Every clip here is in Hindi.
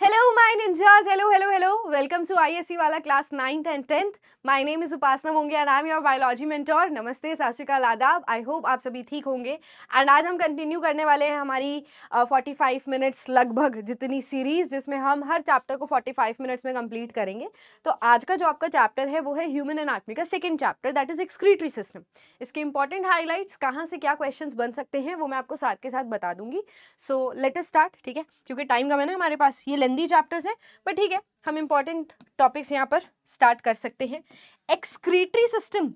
Hello, my ninjas. Hello. Welcome to ISC वाला class 9th and 10th. My name is Upasna Mongia and I'm your biology mentor. नमस्ते, सत श्री अकाल, आदाब. I hope आप सभी ठीक होंगे. And आज हम कंटिन्यू करने वाले हैं हमारी 45 मिनट्स लगभग जितनी सीरीज, जिसमें हम हर चैप्टर को 45 मिनट्स में कंप्लीट करेंगे. तो आज का जो आपका चैप्टर है वो है ह्यूमन एनाटॉमी का second chapter, that is excretory system. इसके इंपॉर्टेंट हाईलाइट्स, कहाँ से क्या क्वेश्चंस बन सकते हैं, वो मैं आपको साथ के साथ बता दूंगी. So let us start. ठीक है, क्योंकि टाइम कम है ना हमारे पास. ये लेंदी चैप्टर्स है पर ठीक है, हम इंपॉर्टेंट टॉपिक्स यहाँ पर स्टार्ट कर सकते हैं. एक्सक्रीटरी सिस्टम,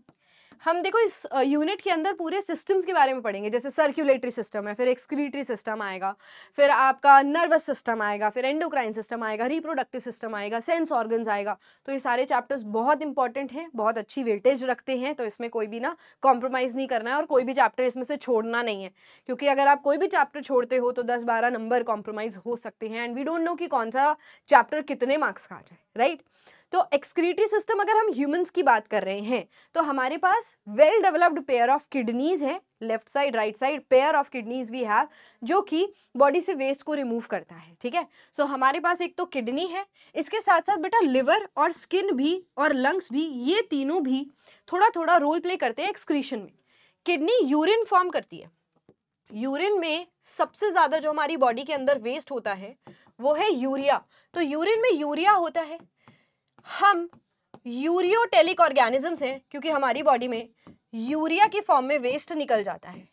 हम देखो इस यूनिट के अंदर पूरे सिस्टम्स के बारे में पढ़ेंगे. जैसे सर्कुलेटरी सिस्टम है, फिर एक्सक्रीटरी सिस्टम आएगा, फिर आपका नर्वस सिस्टम आएगा, फिर एंडोक्राइन सिस्टम आएगा, रिप्रोडक्टिव सिस्टम आएगा, सेंस ऑर्गन्स आएगा. तो ये सारे चैप्टर्स बहुत इंपॉर्टेंट हैं, बहुत अच्छी वेटेज रखते हैं. तो इसमें कोई भी ना कॉम्प्रोमाइज़ नहीं करना है और कोई भी चैप्टर इसमें से छोड़ना नहीं है, क्योंकि अगर आप कोई भी चैप्टर छोड़ते हो तो 10-12 नंबर कॉम्प्रोमाइज़ हो सकते हैं. एंड वी डोंट नो कि कौन सा चैप्टर कितने मार्क्स का आ जाए, राइट. तो एक्सक्रीटरी सिस्टम, अगर हम ह्यूमंस की बात कर रहे हैं तो हमारे पास well developed pair of kidneys है, left side right side pair of kidneys we have, जो कि बॉडी से वेस्ट को रिमूव करता है. ठीक है, सो हमारे पास एक तो किडनी है, इसके साथ साथ बेटा लिवर और स्किन भी और लंग्स भी, ये तीनों भी थोड़ा थोड़ा रोल प्ले करते हैं एक्सक्रीशन में. किडनी यूरिन फॉर्म करती है. यूरिन में सबसे ज्यादा जो हमारी बॉडी के अंदर वेस्ट होता है वो है यूरिया. तो यूरिन में यूरिया होता है. हम यूरियोटेलिक ऑर्गेनिजम्स हैं, क्योंकि हमारी बॉडी में यूरिया की फॉर्म में वेस्ट निकल जाता है.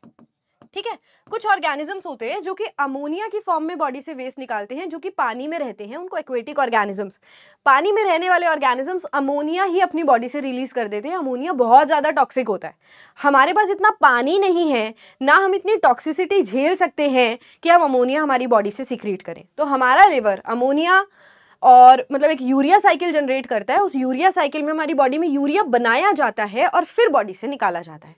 ठीक है, कुछ ऑर्गेनिजम्स होते हैं जो कि अमोनिया की फॉर्म में बॉडी से वेस्ट निकालते हैं, जो कि पानी में रहते हैं, उनको एक्वेटिक ऑर्गेनिजम्स. पानी में रहने वाले ऑर्गेनिजम्स अमोनिया ही अपनी बॉडी से रिलीज कर देते हैं. अमोनिया बहुत ज़्यादा टॉक्सिक होता है. हमारे पास इतना पानी नहीं है, ना हम इतनी टॉक्सिसिटी झेल सकते हैं कि हम अमोनिया हमारी बॉडी से सीक्रेट करें. तो हमारा लिवर अमोनिया और मतलब एक यूरिया साइकिल जनरेट करता है. उस यूरिया साइकिल में हमारी बॉडी में यूरिया बनाया जाता है और फिर बॉडी से निकाला जाता है.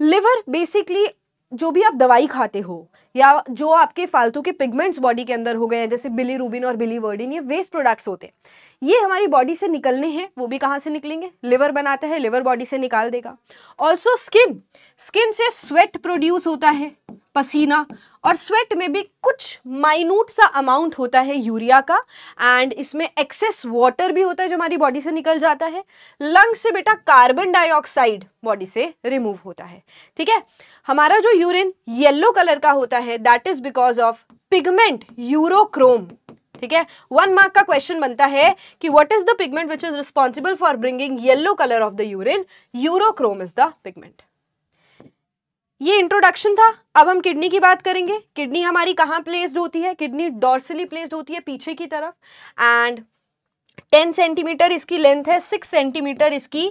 लिवर बेसिकली जो भी आप दवाई खाते हो या जो आपके फालतू के पिगमेंट्स बॉडी के अंदर हो गए हैं, जैसे बिलीरुबिन और बिलीवर्डिन, ये वेस्ट प्रोडक्ट्स होते हैं. ये हमारी बॉडी से निकलने हैं. वो भी कहाँ से निकलेंगे? लिवर बनाता है, लिवर बॉडी से निकाल देगा. ऑल्सो स्किन, स्किन से स्वेट प्रोड्यूस होता है, पसीना, और स्वेट में भी कुछ माइन्यूट सा अमाउंट होता है यूरिया का. एंड इसमें एक्सेस वाटर भी होता है जो हमारी बॉडी से निकल जाता है. लंग से बेटा कार्बन डाइऑक्साइड बॉडी से रिमूव होता है. ठीक है, हमारा जो यूरिन येलो कलर का होता है, that is because of pigment urochrome. ठीक है, 1 मार्क का क्वेश्चन बनता है कि what is the pigment which is responsible for bringing yellow colour of the urine? Urochrome is the pigment. ये इंट्रोडक्शन था. अब हम किडनी की बात करेंगे. किडनी हमारी कहाँ प्लेस्ड होती है? किडनी डॉर्सली प्लेस्ड होती है, पीछे की तरफ. एंड 10 सेंटीमीटर इसकी लेंथ है, 6 सेंटीमीटर इसकी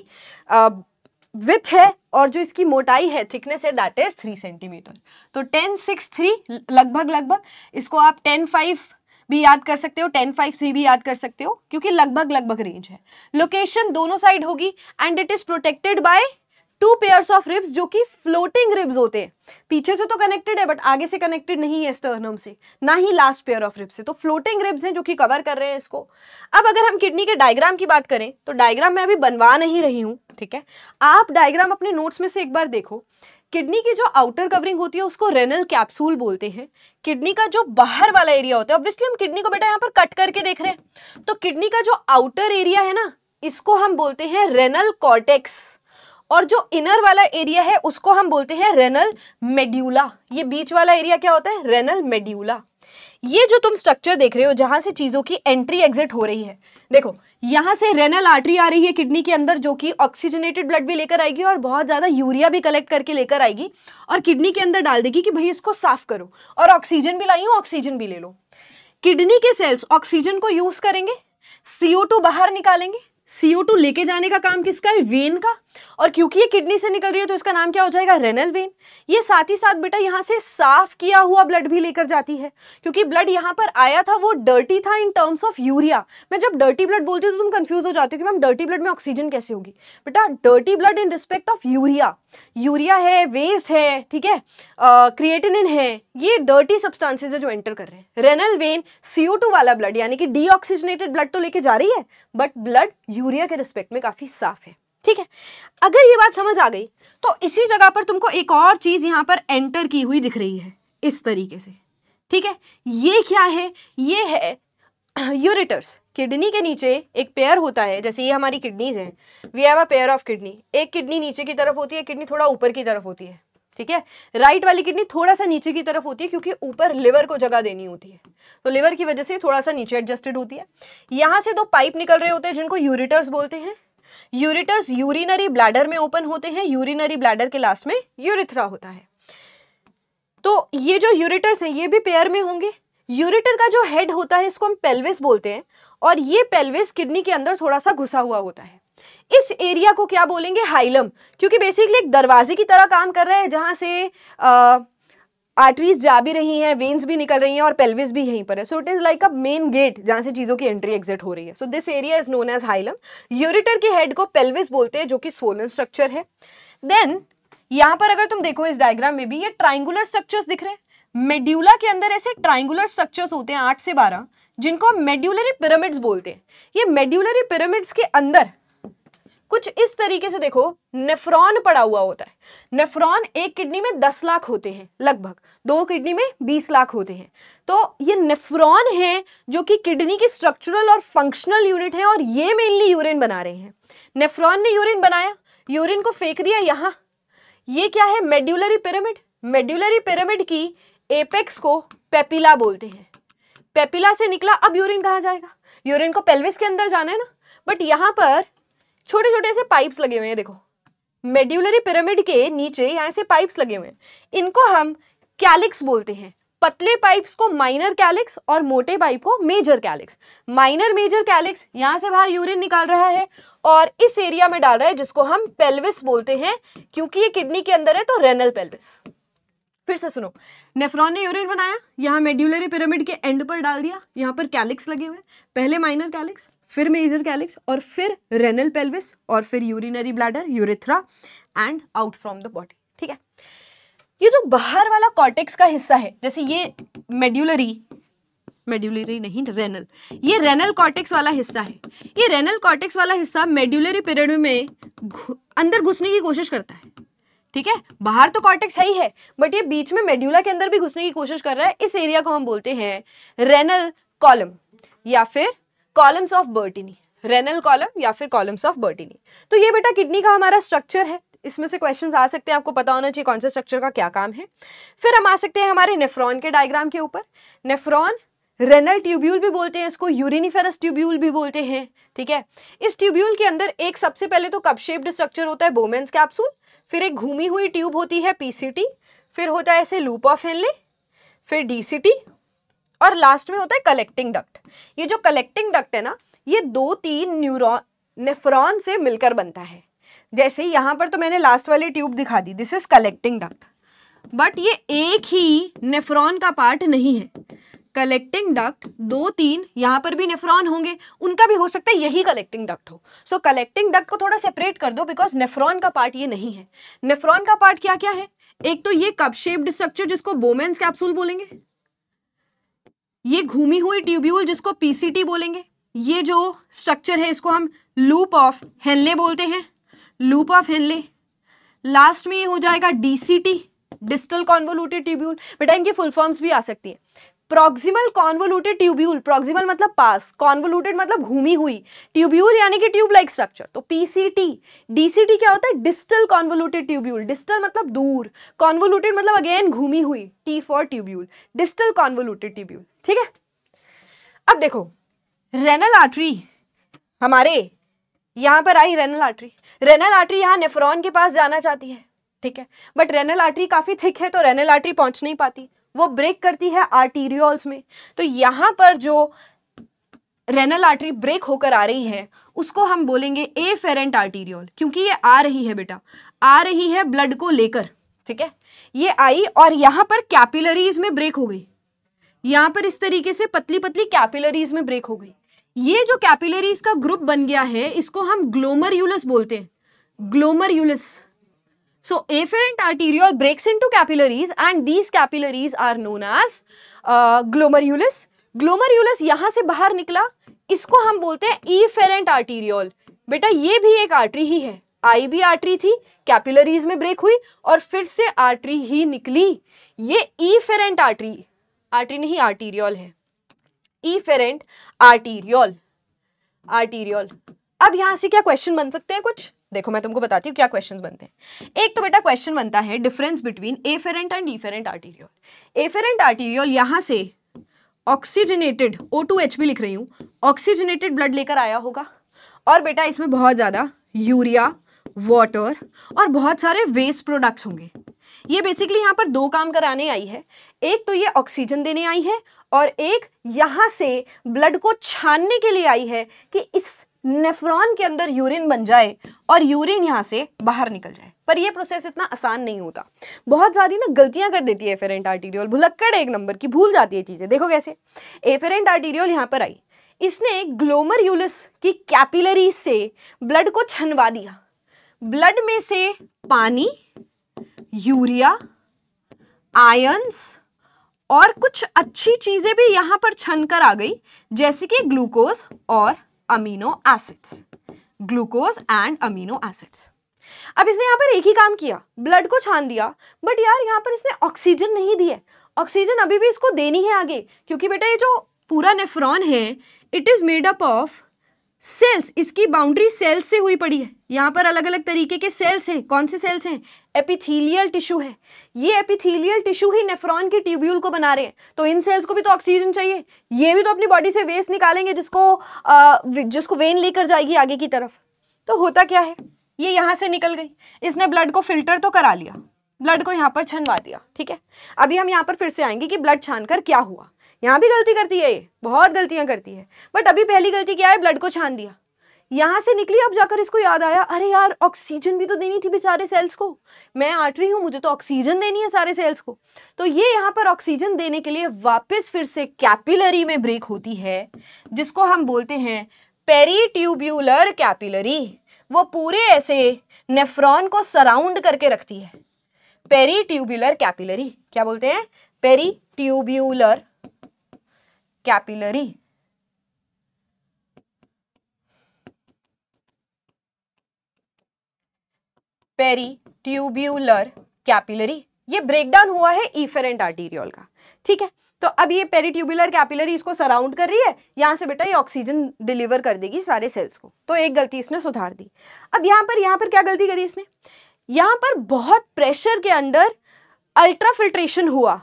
विथ है, और जो इसकी मोटाई है, थिकनेस है, दैट इज 3 सेंटीमीटर. तो 10, 6, 3 लगभग. इसको आप 10, 5 भी याद कर सकते हो, 10, 5, 3 भी याद कर सकते हो, क्योंकि लगभग रेंज है. लोकेशन दोनों साइड होगी and it is protected by 2 pairs of ribs, जो कि फ्लोटिंग रिब्स होते हैं. पीछे से तो कनेक्टेड है बट आगे से कनेक्टेड नहीं है स्टर्नम से, ना ही लास्ट पेयर ऑफ रिब्स से. तो फ्लोटिंग रिब्स हैं जो कि कवर कर रहे हैं इसको. अब अगर हम किडनी के डायग्राम की बात करें तो डायग्राम मैं अभी बनवा नहीं रही हूं. ठीक है, आप डायग्राम अपने नोट्स में से एक बार देखो. किडनी की जो आउटर कवरिंग होती है उसको रेनल कैप्सूल बोलते हैं. किडनी का जो बाहर वाला एरिया होता है, ऑब्वियसली हम किडनी को बेटा यहाँ पर कट करके देख रहे हैं, तो किडनी का जो आउटर एरिया है ना, इसको हम बोलते हैं रेनल कॉर्टेक्स, और जो इनर वाला एरिया है उसको हम बोलते हैं रेनल मेड्यूला. ये बीच वाला एरिया क्या होता है? Renal medulla. ये जो तुम स्ट्रक्चर देख रहे हो जहां से चीजों की एंट्री एग्जिट हो रही है, देखो यहां से रेनल आर्टरी आ रही है किडनी के अंदर, जो कि ऑक्सीजनेटेड ब्लड भी लेकर आएगी और बहुत ज्यादा यूरिया भी कलेक्ट करके लेकर आएगी और किडनी के अंदर डाल देगी कि भाई इसको साफ करो, और ऑक्सीजन भी लाई हूं, ऑक्सीजन भी ले लो. किडनी के सेल्स ऑक्सीजन को यूज करेंगे, CO2 बाहर निकालेंगे. CO2 लेके जाने का काम किसका है? वेन का. और क्योंकि ये किडनी से निकल रही है तो इसका नाम क्या हो जाएगा? Renal vein. ये साथ ही साथ बेटा यहाँ से साफ किया हुआ ब्लड भी लेकर जाती है, क्योंकि ब्लड यहाँ पर आया था वो डर्टी था इन टर्म्स ऑफ यूरिया. मैं जब डर्टी ब्लड बोलती हूँ तो तुम कंफ्यूज हो जाते हो कि मैम डर्टी ब्लड में ऑक्सीजन कैसे होगी. बेटा dirty blood in respect of urea, urea है, वेस्ट है, ठीक है, क्रिएटिनिन है, ये डर्टी सब्सटेंसेस है जो एंटर कर रहे हैं. रेनल वेन CO2 वाला ब्लड यानी कि डीऑक्सीजनेटेड ब्लड तो लेके जा रही है, बट ब्लड यूरिया के रिस्पेक्ट में काफी साफ है. ठीक है, अगर ये बात समझ आ गई तो इसी जगह पर तुमको एक और चीज यहां पर एंटर की हुई दिख रही है इस तरीके से. ठीक है, ये क्या है? ये है यूरेटर्स, किडनी के नीचे एक पेयर होता है, जैसे ये हमारी किडनीज हैं, we have a pair of kidney. एक किडनी नीचे की तरफ होती है, किडनी थोड़ा ऊपर की तरफ होती है, ठीक है। राइट वाली किडनी थोड़ा सा नीचे की तरफ होती है क्योंकि ऊपर लिवर को जगह देनी होती है, तो लिवर की वजह से थोड़ा सा नीचे एडजस्टेड होती है। यहाँ से दो पाइप निकल रहे होते हैं जिनको यूरेटर्स बोलते हैं। यूरेटर्स यूरिनरी ब्लैडर में ओपन होते हैं, यूरिनरी ब्लैडर के लास्ट में यूरिथ्रा होता है। तो ये जो यूरेटर्स हैं ये भी पेयर में होंगे। यूरेटर का जो हेड होता है इसको हम पेल्विस बोलते हैं, और ये पेल्विस किडनी के अंदर थोड़ा सा घुसा हुआ होता है। इस एरिया को क्या बोलेंगे? हाइलम, क्योंकि बेसिकली एक दरवाजे की तरह काम कर रहा है जहां से आर्टरीज जा भी रही हैं, वेन्स भी निकल रही हैं और पेल्विस भी यहीं पर है। So it is like a main gate जहां से चीजों की एंट्री एग्जिट हो रही है। So this area is known as hilum. Ureter के हेड को पेल्विस बोलते हैं जो कि स्वोलन स्ट्रक्चर है। देन यहां पर अगर तुम देखो इस डायग्राम में भी ये ट्राइंगुलर स्ट्रक्चर्स दिख रहे हैं। मेड्यूला के अंदर ऐसे ट्राइंगुलर स्ट्रक्चर्स होते हैं 8 से 12 जिनको हम मेड्यूलरी पिरामिड्स बोलते हैं। ये मेड्यूलरी पिरामिड्स के अंदर कुछ इस तरीके से देखो नेफ्रॉन पड़ा हुआ होता है। नेफ्रॉन एक किडनी में 10 लाख होते हैं लगभग, 2 किडनी में 20 लाख होते हैं। तो ये नेफ्रॉन है जो कि किडनी की स्ट्रक्चरल और फंक्शनल यूनिट है और ये मेनली यूरिन बना रहे हैं। नेफ्रॉन ने यूरिन बनाया, यूरिन को फेंक दिया यहां। ये क्या है? Medullary pyramid. मेड्यूलरी पिरामिड की एपेक्स को पेपिला बोलते हैं। पेपिला से निकला, अब यूरिन कहाँ जाएगा? यूरिन को पेल्विस के अंदर जाना है ना, बट यहां पर छोटे छोटे से पाइप्स लगे हुए हैं। देखो मेड्यूलरी पिरामिड के नीचे यहाँ से पाइप्स लगे हुए हैं, इनको हम कैलिक्स बोलते हैं। पतले पाइप्स को माइनर कैलिक्स और मोटे पाइप को major calyx. Minor major calyx यहाँ से बाहर यूरिन निकाल रहा है और इस एरिया में डाल रहा है जिसको हम पेल्विस बोलते हैं, क्योंकि ये किडनी के अंदर है तो रेनल पेल्विस। फिर से सुनो, नेफ्रॉन ने यूरिन बनाया, यहाँ मेड्यूलरी पिरामिड के एंड पर डाल दिया, यहाँ पर कैलिक्स लगे हुए, पहले माइनर कैलिक्स, फिर मेजर कैलिक्स, और फिर रेनल पेल्विस, और फिर urinary bladder, urethra and out from the body. ठीक है, ये जो बाहर वाला कॉर्टेक्स का हिस्सा है, जैसे ये मेड्यूलरी नहीं रेनल, ये रेनल कॉर्टेक्स वाला हिस्सा है। ये रेनल कॉर्टेक्स वाला हिस्सा मेड्यूलरी पिरामिड में अंदर घुसने की कोशिश करता है। ठीक है, बाहर तो कॉर्टेक्स है ही है, बट ये बीच में मेड्यूला के अंदर भी घुसने की कोशिश कर रहा है। इस एरिया को हम बोलते हैं रेनल कॉलम या फिर columns of Bertini. Renal column या फिर कॉलम्स ऑफ बर्टिनी। तो ये बेटा किडनी का हमारा स्ट्रक्चर है। इसमें से क्वेश्चंस आ सकते हैं, आपको पता होना चाहिए कौन से स्ट्रक्चर का क्या काम है। फिर हम आ सकते हैं हमारे नेफ्रॉन के डायग्राम के ऊपर। नेफ्रॉन रेनल ट्यूब्यूल भी बोलते हैं इसको, यूरिनिफेरस ट्यूब्यूल भी बोलते हैं। ठीक है, इस ट्यूब्यूल के अंदर एक सबसे पहले तो कप शेप्ड स्ट्रक्चर होता है बोमेन्स कैप्सूल, फिर एक घूमी हुई ट्यूब होती है पीसीटी, फिर होता है ऐसे लूप ऑफ हेनले, फिर डीसीटी, और लास्ट में होता है कलेक्टिंग डक्ट। ये जो कलेक्टिंग डक्ट है ना, ये 2-3 न्यूरॉन नेफ्रॉन से मिलकर बनता है। जैसे यहाँ पर तो मैंने लास्ट वाली ट्यूब दिखा दी, this is collecting duct, but ये एक ही नेफ्रॉन का पार्ट नहीं है। कलेक्टिंग डक्ट 2-3 यहाँ पर भी नेफ्रॉन होंगे, उनका भी हो सकता है यही कलेक्टिंग डक्ट हो। सो कलेक्टिंग डक्ट को थोड़ा सेपरेट कर दो, बिकॉज नेफ्रॉन का पार्ट ये नहीं है। नेफ्रॉन का पार्ट क्या क्या है? एक तो ये कप शेप्ड स्ट्रक्चर जिसको बोमेन्स कैप्सूल बोलेंगे, ये घूमी हुई ट्यूब्यूल जिसको पीसीटी बोलेंगे, ये जो स्ट्रक्चर है इसको हम लूप ऑफ हेनले बोलते हैं, लूप ऑफ हेनले। लास्ट में ये हो जाएगा डीसीटी, डिस्टल कॉन्वोल्यूटेड ट्यूब्यूल। बेटा इनकी फुल फॉर्म्स भी आ सकती है। प्रॉक्सिमल कॉन्वोल्यूटेड ट्यूब्यूल, प्रॉक्सिमल मतलब पास, कॉन्वोल्यूटेड मतलब घूमी हुई, ट्यूब्यूल यानी कि ट्यूब लाइक स्ट्रक्चर, तो पीसीटी। डीसीटी क्या होता है? Distal convoluted tubule. डिस्टल मतलब दूर, कॉन्वोल्यूटेड मतलब अगेन घूमी हुई, T for tubule, distal convoluted tubule. ठीक है, अब देखो रेनल आर्टरी हमारे यहां पर आई। रेनल आर्टरी यहाँ नेफ्रॉन के पास जाना चाहती है, ठीक है, बट रेनल आर्टरी काफी थिक है तो रेनल आर्टरी पहुंच नहीं पाती, वो ब्रेक करती है आर्टीरियोल्स में। तो यहां पर जो रेनल आर्टरी ब्रेक होकर आ रही है उसको हम बोलेंगे एफेरेंट आर्टीरियोल, क्योंकि ये आ रही है बेटा, आ रही है ब्लड को लेकर। ठीक है, ये आई और यहां पर कैपिलरीज में ब्रेक हो गई, यहां पर इस तरीके से पतली पतली कैपिलरीज में ब्रेक हो गई। ये जो कैपिलरीज का ग्रुप बन गया है इसको हम ग्लोमर्यूलस बोलते हैं, ग्लोमर्यूलस। So afferent arteriole breaks into capillaries and these capillaries are known as glomerulus. Glomerulus यहाँ से बाहर निकला, इसको हम बोलते हैं efferent arteriole। बेटा ये भी एक आर्टरी ही है, आई भी आर्टरी थी, कैपिलरीज में ब्रेक हुई और फिर से आर्टरी ही निकली। ये efferent आर्टरी नहीं आर्टीरियोल है। Efferent arteriole. आर्टीरियोल। अब यहां से क्या क्वेश्चन बन सकते हैं कुछ? देखो मैं तुमको बताती हूँ क्या क्वेश्चंस बनते हैं। एक तो बेटा क्वेश्चन बनता है difference between efferent and efferent arteriole. Efferent arteriole यहां से ऑक्सीजनेटेड O2H भी लिख रही हूं, ऑक्सीजनेटेड ब्लड लेकर आया होगा और बेटा इसमें बहुत ज्यादा यूरिया, वाटर और बहुत सारे वेस्ट प्रोडक्ट्स होंगे। ये बेसिकली यहाँ पर दो काम कराने आई है, एक तो ये ऑक्सीजन देने आई है और एक यहां से ब्लड को छानने के लिए आई है कि इस नेफ्रॉन के अंदर यूरिन बन जाए और यूरिन यहां से बाहर निकल जाए। पर ये प्रोसेस इतना आसान नहीं होता, बहुत सारी ना गलतियां कर देती है एफेरेंट आर्टीरियोल, भुलक्कड़ एक नंबर की, भूल जाती है चीजें। देखो कैसे एफेरेंट आर्टीरियोल यहां पर आई, इसने ग्लोमेरुलस की कैपिलरी से ब्लड को छनवा दिया। ब्लड में से पानी, यूरिया, आयंस और कुछ अच्छी चीजें भी यहां पर छनकर आ गई, जैसे कि ग्लूकोज और amino acids, glucose and amino acids. अब इसने यहां पर एक ही काम किया, ब्लड को छान दिया, बट यार यहां पर इसने ऑक्सीजन नहीं दी है। ऑक्सीजन अभी भी इसको देनी है आगे, क्योंकि बेटा ये जो पूरा नेफ्रॉन है it is made up of cells, इसकी बाउंड्री सेल्स से हुई पड़ी है। यहाँ पर अलग अलग तरीके के सेल्स हैं। कौन से सेल्स हैं? एपिथेलियल टिश्यू है। ये एपिथेलियल टिश्यू ही नेफ्रॉन के ट्यूब्यूल को बना रहे हैं, तो इन सेल्स को भी तो ऑक्सीजन चाहिए। ये भी तो अपनी बॉडी से वेस्ट निकालेंगे जिसको वेन लेकर जाएगी आगे की तरफ। तो होता क्या है, ये यहाँ से निकल गई, इसने ब्लड को फिल्टर तो करा लिया, ब्लड को यहाँ पर छनवा दिया, ठीक है। अभी हम यहाँ पर फिर से आएंगे कि ब्लड छानकर क्या हुआ। यहाँ भी गलती करती है ये, बहुत गलतियां करती है, बट अभी पहली गलती क्या है, ब्लड को छान दिया, यहां से निकली। अब जाकर इसको याद आया, अरे यार ऑक्सीजन भी तो देनी थी बेचारे सेल्स को, मैं आर्टरी हूं, मुझे तो ऑक्सीजन देनी है सारे सेल्स को। तो ये यहाँ पर ऑक्सीजन देने के लिए वापस फिर से कैपिलरी में ब्रेक होती है, जिसको हम बोलते हैं पेरीट्यूब्यूलर कैपिलरी। वो पूरे ऐसे नेफ्रॉन को सराउंड करके रखती है, पेरीट्यूब्यूलर कैपिलरी। क्या बोलते हैं? पेरीट्यूब्यूलर कैपिलरी। पेरीट्यूब्यूलर कैपिलरी, ये ब्रेकडाउन हुआ है इफेरेंट आर्टीरियोल का, ठीक है। तो अब ये पेरीट्यूब्यूलर कैपिलरी इसको सराउंड कर रही है, यहां से बेटा ये ऑक्सीजन डिलीवर कर देगी सारे सेल्स को। तो एक गलती इसने सुधार दी। अब यहां पर क्या गलती करी इसने, यहां पर बहुत प्रेशर के अंडर अल्ट्राफिल्ट्रेशन हुआ।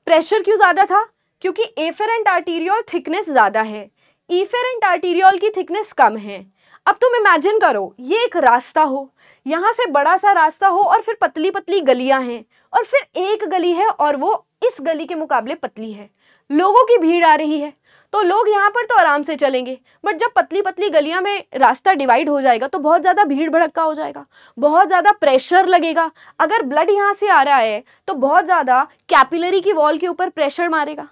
प्रेशर क्यों ज्यादा था? क्योंकि एफेरेंट आर्टीरियोल थिकनेस ज्यादा है, इफेरेंट आर्टीरियोल की थिकनेस कम है। अब तुम इमेजिन करो, ये एक रास्ता हो, यहां से बड़ा सा रास्ता हो और फिर पतली पतली गलियां हैं, और फिर एक गली है और वो इस गली के मुकाबले पतली है, लोगों की भीड़ आ रही है, तो लोग यहाँ पर तो आराम से चलेंगे, बट जब पतली पतली गलियां में रास्ता डिवाइड हो जाएगा तो बहुत ज्यादा भीड़ भड़क्का हो जाएगा, बहुत ज्यादा प्रेशर लगेगा। अगर ब्लड यहाँ से आ रहा है तो बहुत ज्यादा कैपिलरी की वॉल के ऊपर प्रेशर मारेगा,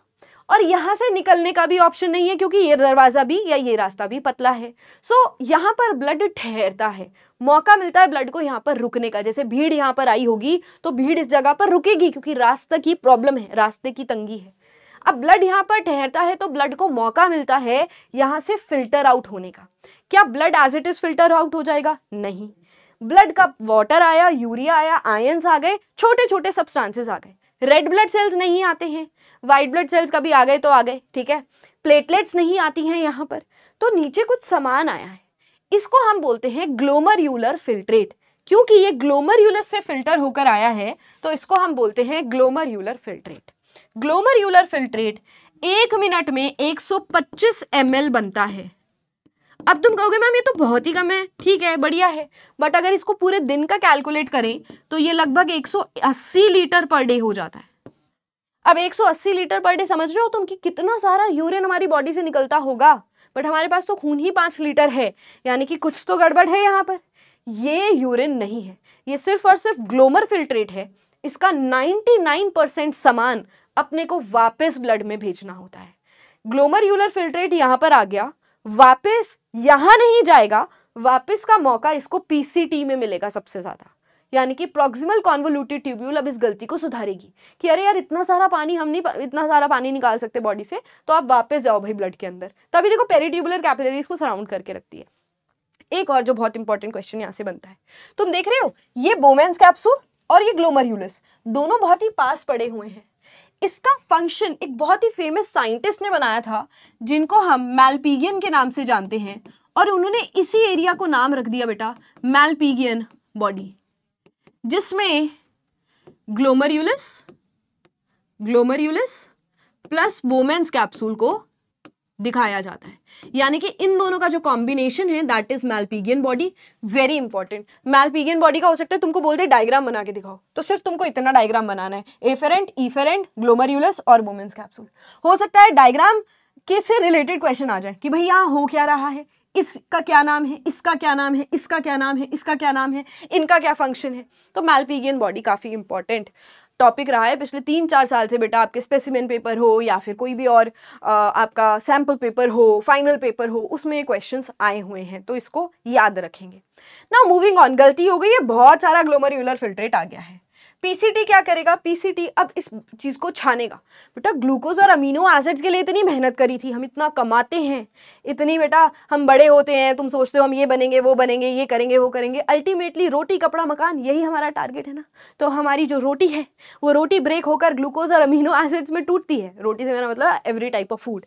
और यहां से निकलने का भी ऑप्शन नहीं है क्योंकि ये दरवाजा भी या ये रास्ता भी पतला है। सो यहाँ पर ब्लड ठहरता है, मौका मिलता है ब्लड को यहाँ पर रुकने का। जैसे भीड़ यहाँ पर आई होगी तो भीड़ इस जगह पर रुकेगी क्योंकि रास्ते की प्रॉब्लम है, रास्ते की तंगी है। अब ब्लड यहाँ पर ठहरता है तो ब्लड को मौका मिलता है यहाँ से फिल्टर आउट होने का। क्या blood as it is filter out हो जाएगा? नहीं, ब्लड का वाटर आया, यूरिया आया, आयंस आ गए, छोटे छोटे सब्सटेंसेस आ गए। रेड ब्लड सेल्स नहीं आते हैं, व्हाइट ब्लड सेल्स कभी आ गए तो आ गए, ठीक है। प्लेटलेट्स नहीं आती हैं यहाँ पर, तो नीचे कुछ सामान आया है, इसको हम बोलते हैं ग्लोमेरुलर फिल्ट्रेट। क्योंकि ये ग्लोमेरुलस से फिल्टर होकर आया है तो इसको हम बोलते हैं glomerular filtrate. Glomerular filtrate 1 minute में 125 ml बनता है। अब तुम कहोगे मैम ये तो बहुत ही कम है, ठीक है बढ़िया है, बट अगर इसको पूरे दिन का कैलकुलेट करें तो ये लगभग 180 लीटर पर डे हो जाता है। अब 180 लीटर पर डे समझ रहे हो तुम कि कितना सारा यूरिन हमारी बॉडी से निकलता होगा, बट हमारे पास तो खून ही 5 लीटर है, यानी कि कुछ तो गड़बड़ है यहाँ पर। ये यूरिन नहीं है, ये सिर्फ और सिर्फ ग्लोमर फिल्ट्रेट है। इसका 99% सामान अपने को वापस ब्लड में भेजना होता है। ग्लोमेरुलर फिल्ट्रेट यहाँ पर आ गया, वापस यहाँ नहीं जाएगा, वापस का मौका इसको पीसीटी में मिलेगा सबसे ज्यादा, यानी कि प्रॉक्सिमल कॉन्वोल्यूटेड ट्यूब्यूल अब इस गलती को सुधारेगी कि अरे यार इतना सारा पानी निकाल सकते बॉडी से, तो आप वापस जाओ भाई ब्लड के अंदर। तभी देखो पेरीट्यूबुलर कैपिलरीज को सराउंड करके रखती है। एक और जो बहुत इंपॉर्टेंट क्वेश्चन यहाँ से बनता है, तुम देख रहे हो ये बोमेन्स कैप्सूल और ये ग्लोमेरुलस दोनों बहुत ही पास पड़े हुए हैं। इसका फंक्शन एक बहुत ही फेमस साइंटिस्ट ने बनाया था जिनको हम मैलपिगियन के नाम से जानते हैं, और उन्होंने इसी एरिया को नाम रख दिया बेटा मैलपिगियन बॉडी, जिसमें ग्लोमेरुलस प्लस बोमेन्स कैप्सूल को दिखाया जाता है। यानी कि इन दोनों का जो कॉम्बिनेशन है that is Malpighian body. Very important, Malpighian body का हो सकता है तुमको बोलते डायग्राम बना के दिखाओ, तो सिर्फ तुमको इतना डायग्राम बनाना है, एफेरेंट, इफेरेंट, ग्लोमेरुलस और बोमेन्स कैप्सूल। हो सकता है डायग्राम के से रिलेटेड क्वेश्चन आ जाए कि भाई यहाँ हो क्या रहा है, इसका क्या नाम है, इसका क्या नाम है, इसका क्या नाम है, इसका क्या नाम है, इनका क्या फंक्शन है। तो मैलपिगियन बॉडी काफी इंपॉर्टेंट टॉपिक रहा है पिछले 3-4 साल से बेटा, आपके स्पेसिमेन पेपर हो या फिर कोई भी और आपका सैम्पल पेपर हो, फाइनल पेपर हो, उसमें क्वेश्चंस आए हुए हैं, तो इसको याद रखेंगे। नाउ मूविंग ऑन, गलती हो गई है, बहुत सारा ग्लोमेरुलर फिल्ट्रेट आ गया है। पीसीटी क्या करेगा, पीसीटी अब इस चीज को छानेगा। बेटा ग्लूकोज और अमीनो एसिड्स के लिए इतनी मेहनत करी थी, हम इतना कमाते हैं, इतनी बेटा हम बड़े होते हैं, तुम सोचते हो हम ये बनेंगे वो बनेंगे, ये करेंगे वो करेंगे, अल्टीमेटली रोटी कपड़ा मकान यही हमारा टारगेट है ना। तो हमारी जो रोटी है वो रोटी ब्रेक होकर ग्लूकोज और अमीनो एसिड्स में टूटती है। रोटी से मेरा मतलब एवरी टाइप ऑफ फूड।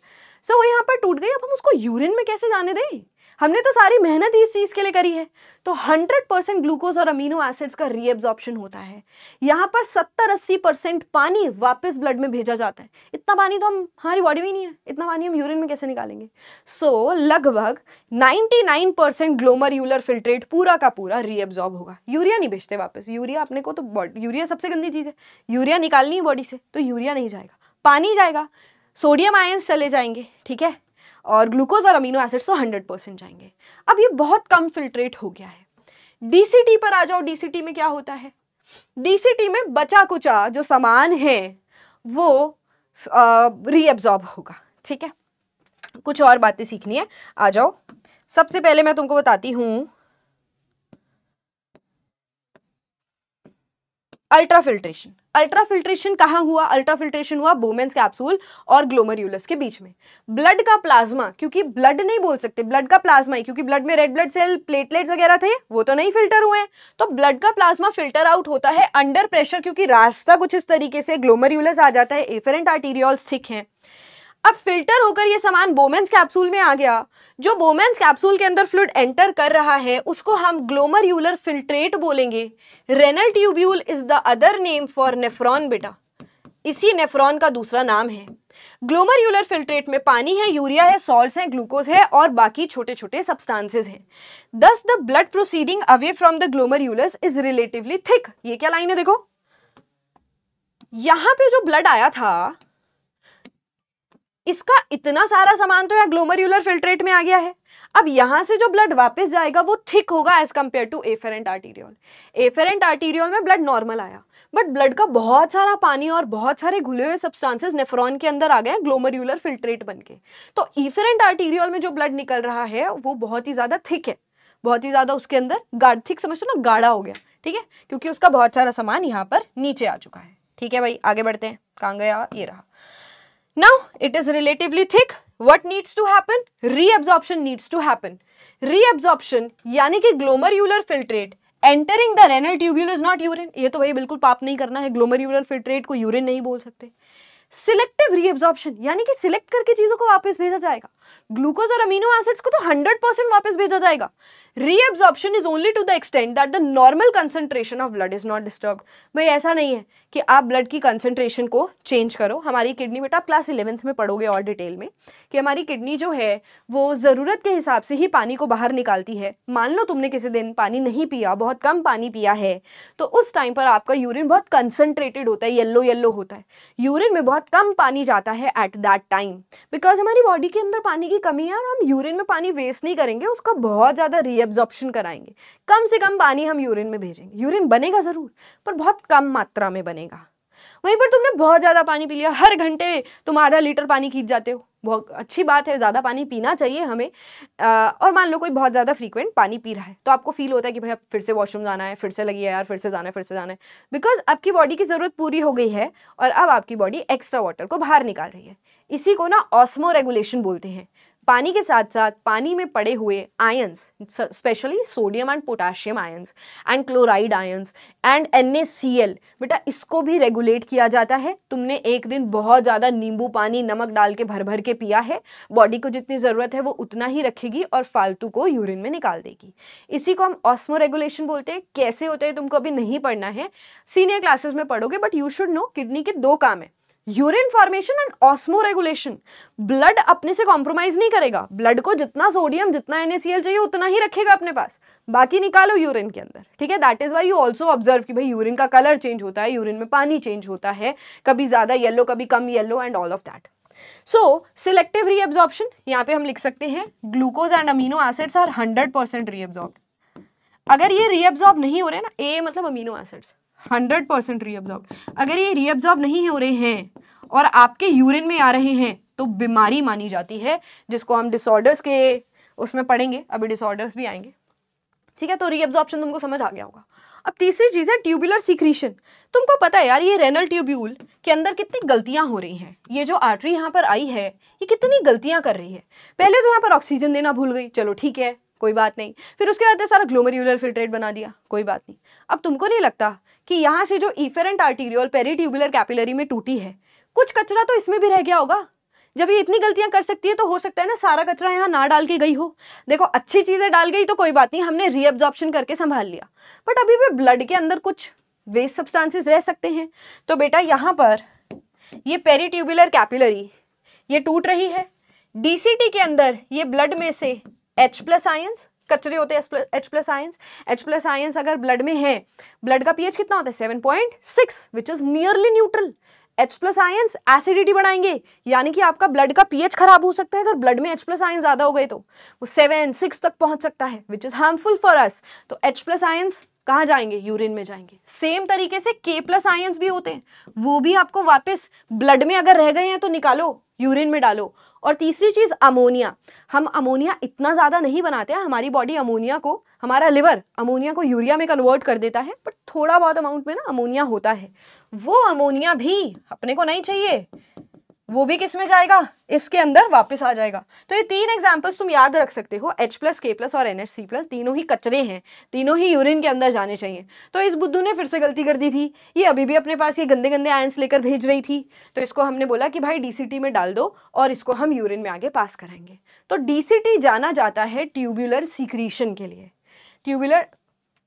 सो वो यहाँ पर टूट गई, अब हम उसको यूरिन में कैसे जाने दें, हमने तो सारी मेहनत ही इस चीज के लिए करी है। तो 100% ग्लूकोज और अमीनो एसिड्स का रीएब्जॉर्प्शन होता है। यहाँ पर 70-80% पानी वापस ब्लड में भेजा जाता है। इतना पानी तो हमारी बॉडी में नहीं है, इतना पानी हम यूरिन में कैसे निकालेंगे। सो लगभग 99% ग्लोमेरुलर फिल्ट्रेट पूरा का पूरा रीएब्जॉर्ब होगा। यूरिया नहीं भेजते वापस, यूरिया अपने को तो यूरिया सबसे गंदी चीज है, यूरिया निकालनी है बॉडी से, तो यूरिया नहीं जाएगा, पानी जाएगा, सोडियम आयंस चले जाएंगे, ठीक है, और ग्लूकोज और अमीनो एसिड्स तो 100% जाएंगे। अब ये बहुत कम फिल्ट्रेट हो गया है। डीसीटी पर आ जाओ, डीसीटी में क्या होता है, डीसीटी में बचा कुचा जो सामान है वो रीअब्सॉर्ब होगा, ठीक है। कुछ और बातें सीखनी है, आ जाओ। सबसे पहले मैं तुमको बताती हूं अल्ट्राफिल्ट्रेशन। अल्ट्राफिल्ट्रेशन कहाँ हुआ, अल्ट्राफिल्ट्रेशन हुआ बोमेन्स कैप्सूल और ग्लोमेरुलस के बीच में। ब्लड का प्लाज्मा, क्योंकि ब्लड नहीं बोल सकते, ब्लड का प्लाज्मा ही, क्योंकि ब्लड में रेड ब्लड सेल प्लेटलेट्स वगैरह थे वो तो नहीं फिल्टर हुए, तो ब्लड का प्लाज्मा फिल्टर आउट होता है अंडर प्रेशर, क्योंकि रास्ता कुछ इस तरीके से ग्लोमेरुलस आ जाता है, एफेरेंट आर्टीरियोल्स थिक हैं। अब फिल्टर होकर ये सामान बोमेन्स कैप्सूल में आ गया। जो बोमेन्स कैप्सूल के अंदर फ्लूइड एंटर कर रहा है उसको हम ग्लोमेरुलर फिल्ट्रेट बोलेंगे। Renal tubule is the other name for nephron बेटा, इसी नेफ्रॉन का दूसरा नाम है। ग्लोमेरुलर फिल्ट्रेट में पानी है, यूरिया है, सॉल्ट्स हैं, ग्लूकोज है और बाकी छोटे छोटे सब्सटेंसेस हैं। दस the blood proceeding away from the glomerulus is relatively thick. ये क्या लाइन है देखो, यहां पे जो ब्लड आया था इसका इतना सारा सामान तो यहाँ ग्लोमेरुलर फिल्ट्रेट में आ गया है। अब यहां से जो ब्लड वापस जाएगा वो थिक होगा as compare to efferent arteriole. Efferent arteriole में ब्लड नॉर्मल आया, बट ब्लड का बहुत सारा पानी और बहुत सारे घुले हुए सब्सटेंसेस नेफ्रॉन के अंदर आ गए ग्लोमेरुलर फिल्ट्रेट बनके। तो एफेरेंट आर्टीरियोल में जो ब्लड निकल रहा है वो बहुत ही ज्यादा थिक है, बहुत ही ज्यादा उसके अंदर गाढ़, थिक समझते हो ना, गाढ़ा हो गया, ठीक है, क्योंकि उसका बहुत सारा सामान यहाँ पर नीचे आ चुका है। ठीक है भाई, आगे बढ़ते हैं, कहाँ गया, ये रहा। Now it is relatively thick. What needs to happen? Reabsorption needs to happen. Reabsorption यानी कि glomerular filtrate entering the renal tubule is not urine. ये तो भाई बिल्कुल पाप नहीं करना है, glomerular filtrate को यूरिन नहीं बोल सकते। सिलेक्टिव रीअब्जॉर्प्शन यानी कि सिलेक्ट करके चीजों को वापस भेजा जाएगा। ग्लूकोज और अमीनो एसिड्स को तो 100% वापस भेजा जाएगा। Reabsorption is only to the extent that the normal concentration of blood is not disturbed. भाई ऐसा नहीं है कि आप ब्लड की कंसंट्रेशन को चेंज करो। हमारी किडनी, बेटा आप क्लास 11th में पढ़ोगे और डिटेल में कि हमारी किडनी जो है वो जरूरत के हिसाब से ही पानी को बाहर निकालती है। मान लो तुमने किसी दिन पानी नहीं पिया, बहुत कम पानी पिया है, तो उस टाइम पर आपका यूरिन बहुत कंसंट्रेटेड होता है, येलो येलो होता है, यूरिन में बहुत कम पानी जाता है एट दैट टाइम, बिकॉज हमारी बॉडी के अंदर पानी की कमी है और हम यूरिन में पानी वेस्ट नहीं करेंगे, उसका बहुत ज्यादा रीअब्जॉर्प्शन कराएंगे। कम से कम पानी हम यूरिन में भेजेंगे, यूरिन बनेगा जरूर पर बहुत कम मात्रा में बनेगा। वहीं पर तुमने बहुत ज्यादा पानी पी लिया, हर घंटे तुम आधा लीटर पानी खींच जाते हो, बहुत अच्छी बात है, ज्यादा पानी पीना चाहिए हमें। और मान लो कोई बहुत ज्यादा फ्रीक्वेंट पानी पी रहा है तो आपको फील होता है कि भाई अब फिर से वॉशरूम जाना है, फिर से लगी है यार, फिर से जाना है, फिर से जाना है, बिकॉज आपकी बॉडी की जरूरत पूरी हो गई है और अब आपकी बॉडी एक्स्ट्रा वाटर को बाहर निकाल रही है। इसी को ना ऑस्मो रेगुलेशन बोलते हैं। पानी के साथ साथ पानी में पड़े हुए ions, specially sodium and potassium ions and chloride ions and NaCl, बेटा इसको भी रेगुलेट किया जाता है। तुमने एक दिन बहुत ज़्यादा नींबू पानी नमक डाल के भर भर के पिया है, बॉडी को जितनी ज़रूरत है वो उतना ही रखेगी और फालतू को यूरिन में निकाल देगी। इसी को हम ऑस्मो रेगुलेशन बोलते हैं। कैसे होते हैं तुमको अभी नहीं पढ़ना है, सीनियर क्लासेस में पढ़ोगे, but you should know kidney के 2 काम है, urine formation and osmo regulation. Blood अपने से कॉम्प्रोमाइज नहीं करेगा, ब्लड को जितना सोडियम जितना NaCl चाहिए उतना ही रखेगा अपने पास, बाकी निकालो यूरिन के अंदर, ठीक है। That is why you also observe कि भाई यूरिन का कलर चेंज होता है, यूरिन में पानी चेंज होता है, कभी ज्यादा येलो कभी कम yellow and all of that. So selective reabsorption, यहाँ पे हम लिख सकते हैं glucose and amino acids are 100% reabsorb. अगर ये रीअब्जॉर्ब नहीं हो रहे ना, ए मतलब अमीनो एसिड्स 100% रीअब्जॉर्ब, अगर ये रीअब्जॉर्ब नहीं हो रहे हैं और आपके यूरिन में आ रहे हैं तो बीमारी मानी जाती है, जिसको हम डिसऑर्डर्स के उसमें पढ़ेंगे, अभी डिसऑर्डर्स भी आएंगे, ठीक है। तो रीअब्जॉर्प्शन तुमको समझ आ गया होगा। अब तीसरी चीज है ट्यूबुलर सीक्रीशन। तुमको पता है यार, ये रेनल ट्यूब्यूल के अंदर कितनी गलतियां हो रही हैं। ये जो आर्टरी यहाँ पर आई है ये कितनी गलतियां कर रही है। पहले तो यहाँ पर ऑक्सीजन देना भूल गई, चलो ठीक है कोई बात नहीं, फिर उसके बाद सारा ग्लोमेरुलर फिल्ट्रेट बना दिया, कोई बात नहीं। अब तुमको नहीं लगता कि यहाँ से जो इफेरेंट आर्टीरियोल पेरीट्यूबुलर कैपिलरी में टूटी है, कुछ कचरा तो इसमें भी रह गया होगा। जब ये इतनी गलतियां कर सकती है तो हो सकता है ना सारा कचरा यहाँ ना डाल के गई हो। देखो अच्छी चीजें डाल गई तो कोई बात नहीं, हमने रीअब्जॉर्प्शन करके संभाल लिया, बट अभी भी ब्लड के अंदर कुछ वेस्ट सब्सटेंसेस रह सकते हैं। तो बेटा यहाँ पर ये पेरीट्यूबुलर कैपिलरी ये टूट रही है, DCT के अंदर ये ब्लड में से H+ आयंस, कचरे होते हैं H+ आयंस, H+ आयंस अगर ब्लड में है, ब्लड का pH कितना होता है 7.6 which is nearly neutral. H+ ions acidity बढ़ाएंगे, यानी कि आपका ब्लड का pH खराब हो सकता है। अगर ब्लड में H+ आयंस ज्यादा हो गए तो वो 7-6 तक पहुंच सकता है, which is harmful for us. तो H+ आयंस कहाँ जाएंगे, यूरिन में जाएंगे। सेम तरीके से K+ आयंस भी होते हैं, वो भी आपको वापस ब्लड में अगर रह गए हैं तो निकालो, यूरिन में डालो। और तीसरी चीज अमोनिया, हम अमोनिया इतना ज्यादा नहीं बनाते हैं, हमारी बॉडी अमोनिया को, हमारा लिवर अमोनिया को यूरिया में कन्वर्ट कर देता है, बट थोड़ा बहुत अमाउंट में ना अमोनिया होता है, वो अमोनिया भी अपने को नहीं चाहिए, वो भी किस में जाएगा, इसके अंदर वापस आ जाएगा। तो ये 3 एग्जांपल्स तुम याद रख सकते हो, H+, K+ और NH3+, तीनों ही कचरे हैं, तीनों ही यूरिन के अंदर जाने चाहिए। तो इस बुद्धू ने फिर से गलती कर दी थी, ये अभी भी अपने पास ये गंदे गंदे आयंस लेकर भेज रही थी, तो इसको हमने बोला कि भाई DCT में डाल दो और इसको हम यूरिन में आगे पास कराएंगे। तो DCT जाना जाता है ट्यूबुलर सीक्रीशन के लिए। ट्यूबुलर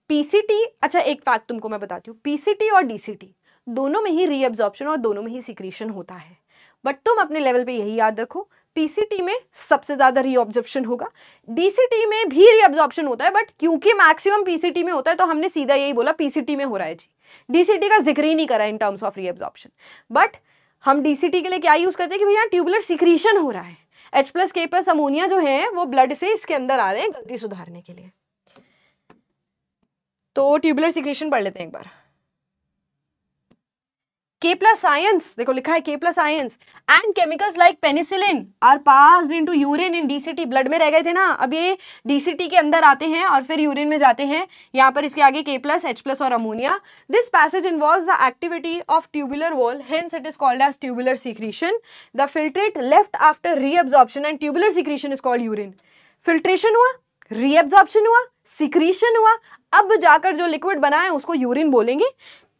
PCT, अच्छा एक फैक्ट तुमको मैं बताती हूँ, PCT और DCT दोनों में ही रीअब्जॉर्प्शन और दोनों में ही सीक्रीशन होता है, बट तुम अपने लेवल पे यही याद रखो, PCT में सबसे ज्यादा रीअब्जॉर्प्शन होगा, DCT में भी रीअब्जॉर्प्शन होता है, बट क्योंकि मैक्सिमम PCT में होता है तो हमने सीधा यही बोला PCT में हो रहा है जी, DCT का जिक्र ही नहीं करा in terms of reabsorption. But हम DCT के लिए क्या यूज करते हैं कि भैया ट्यूबुलर सीक्रीशन हो रहा है, H+, K+ अमोनिया जो है वो ब्लड से इसके अंदर आ रहे हैं गलती सुधारने के लिए। तो ट्यूबुलर सीक्रेशन पढ़ लेते हैं एक बार। K+ आयंस, देखो लिखा है K+ ions and chemicals like penicillin are passed into urine in DCT, blood में रह गए थे ना, अब ये DCT के अंदर आते हैं और फिर यूरिन में जाते हैं। यहाँ पर इसके आगे K+, H+ और ammonia. This passage involves the activity of tubular wall, hence it is called as tubular secretion. The filtrate left after reabsorption and tubular secretion is called urine. Filtration हुआ, रीअब्जॉर्प्शन हुआ, सीक्रेशन हुआ, अब जाकर जो लिक्विड बना है उसको यूरिन बोलेंगे।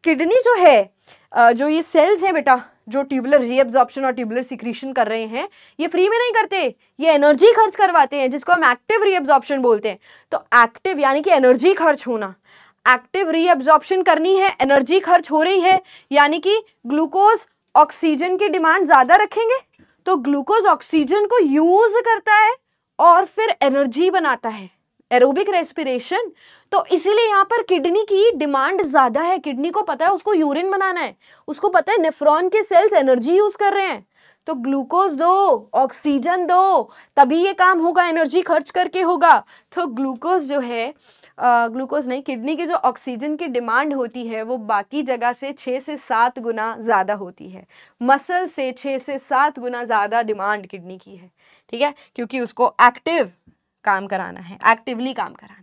किडनी जो है, जो ये सेल्स हैं बेटा, जो ट्यूबुलर रीअब्जॉर्प्शन और ट्यूबुलर सीक्रेशन कर रहे हैं, ये फ्री में नहीं करते, ये एनर्जी खर्च करवाते हैं, जिसको हम एक्टिव रीअब्जॉर्प्शन बोलते हैं। तो एक्टिव यानी कि एनर्जी खर्च होना, एक्टिव रीअब्जॉर्प्शन करनी है, एनर्जी खर्च हो रही है, यानी कि ग्लूकोज ऑक्सीजन की डिमांड ज्यादा रखेंगे, तो ग्लूकोज ऑक्सीजन को यूज करता है और फिर एनर्जी बनाता है, एरोबिक रेस्पिरेशन। तो इसीलिए यहाँ पर किडनी की डिमांड ज्यादा है, किडनी को पता है उसको यूरिन बनाना है, उसको पता है नेफ्रॉन के सेल्स एनर्जी यूज कर रहे हैं, तो ग्लूकोज दो, ऑक्सीजन दो, तभी ये काम होगा, एनर्जी खर्च करके होगा। तो ग्लूकोज जो है, ग्लूकोज नहीं, किडनी की जो ऑक्सीजन की डिमांड होती है वो बाकी जगह से 6 से 7 गुना ज्यादा होती है, मसल से 6 से 7 गुना ज्यादा डिमांड किडनी की है, ठीक है, क्योंकि उसको एक्टिव काम कराना है, एक्टिवली काम कराना है।